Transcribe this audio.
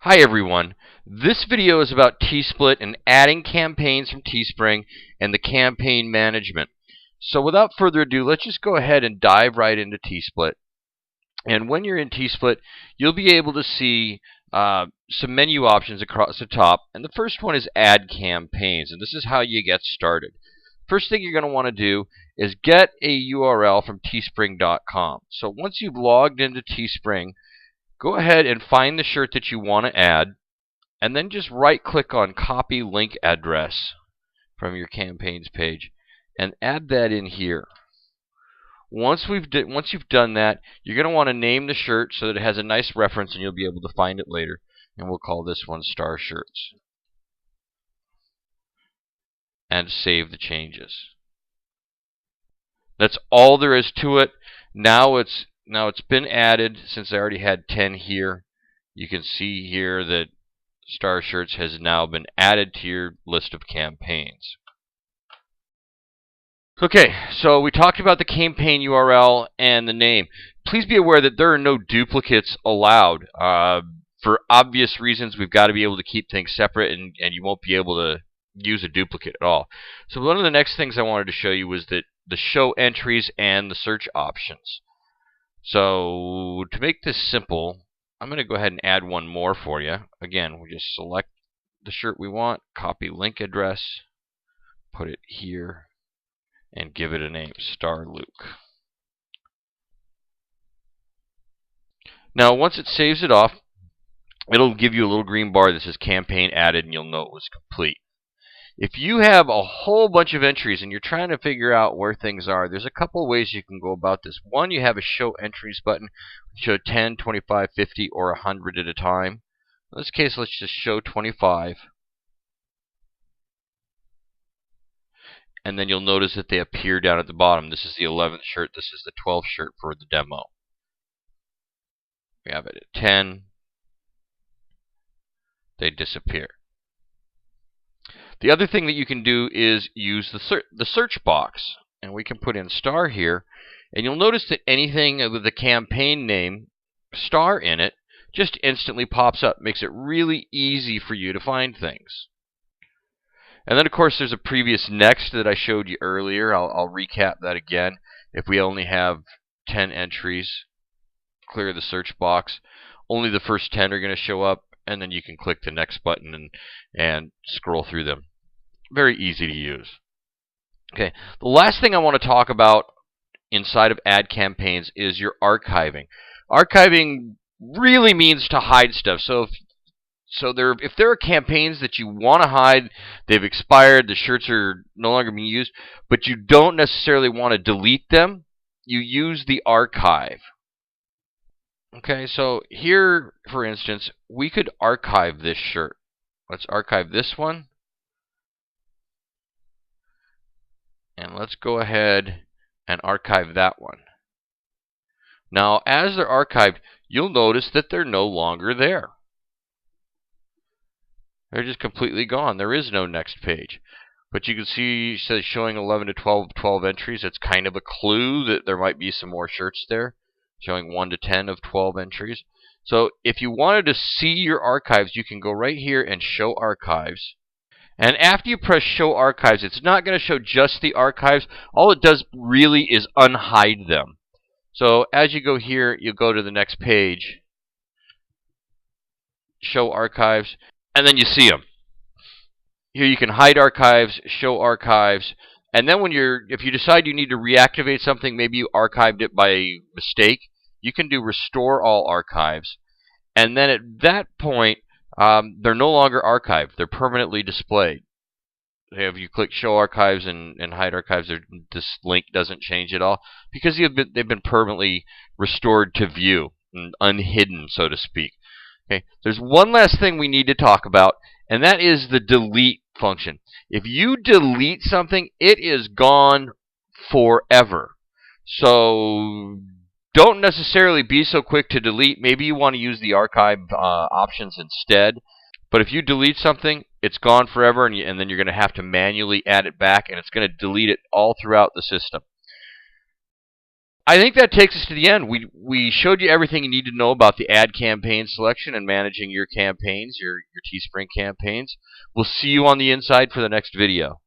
Hi everyone. This video is about T-Split and adding campaigns from Teespring and the campaign management. So without further ado, let's just go ahead and dive right into T-Split. And when you're in T-Split, you'll be able to see some menu options across the top. And the first one is Add Campaigns, and this is how you get started. First thing you're going to want to do is get a URL from teespring.com. So once you've logged into Teespring, go ahead and find the shirt that you want to add, and then just right-click on Copy Link Address from your campaigns page and add that in here. Once you've done that, you're going to want to name the shirt so that it has a nice reference and you'll be able to find it later. And we'll call this one Star Shirts. And save the changes. That's all there is to it. Now it's been added. Since I already had 10 here, you can see here that Star Shirts has now been added to your list of campaigns. Okay, so we talked about the campaign URL and the name. Please be aware that there are no duplicates allowed. For obvious reasons, we've got to be able to keep things separate, and you won't be able to use a duplicate at all. So one of the next things I wanted to show you was that the show entries and the search options. So to make this simple, I'm going to go ahead and add one more for you. Again, we just select the shirt we want, copy link address, put it here, and give it a name, Star Luke. Now once it saves it off, it'll give you a little green bar that says campaign added, and you'll know it was complete. If you have a whole bunch of entries and you're trying to figure out where things are, there's a couple of ways you can go about this. One, you have a Show Entries button. Show 10, 25, 50, or 100 at a time. In this case, let's just show 25. And then you'll notice that they appear down at the bottom. This is the 11th shirt. This is the 12th shirt for the demo. We have it at 10. They disappear. The other thing that you can do is use the search box, and we can put in Star here, and you'll notice that anything with the campaign name Star in it just instantly pops up. Makes it really easy for you to find things. And then of course there's a previous next that I showed you earlier. I'll recap that again. If we only have 10 entries, clear the search box. Only the first 10 are going to show up, and then you can click the next button and scroll through them. Very easy to use. Okay, the last thing I want to talk about inside of Add Campaigns is your archiving. Archiving really means to hide stuff. So if there are campaigns that you want to hide, they've expired, the shirts are no longer being used, but you don't necessarily want to delete them, you use the archive. Okay, so here, for instance, we could archive this shirt. Let's archive this one. And let's go ahead and archive that one. Now, as they're archived, you'll notice that they're no longer there. They're just completely gone. There is no next page. But you can see it says showing 11 to 12 entries. It's kind of a clue that there might be some more shirts there. Showing 1 to 10 of 12 entries. So if you wanted to see your archives, you can go right here and show archives. And after you press show archives, it's not going to show just the archives. All it does really is unhide them. So as you go here, you go to the next page, show archives, and then you see them. Here you can hide archives, show archives, and then if you decide you need to reactivate something, maybe you archived it by mistake, you can do restore all archives. And then at that point, they're no longer archived. They're permanently displayed. If you click show archives and hide archives, this link doesn't change at all because they've been permanently restored to view and unhidden, so to speak. Okay. There's one last thing we need to talk about, and that is the delete function. If you delete something, it is gone forever. So don't necessarily be so quick to delete. Maybe you want to use the archive options instead. But if you delete something, it's gone forever, and then you're going to have to manually add it back, and it's going to delete it all throughout the system. I think that takes us to the end. We showed you everything you need to know about the ad campaign selection and managing your campaigns, your Teespring campaigns. We'll see you on the inside for the next video.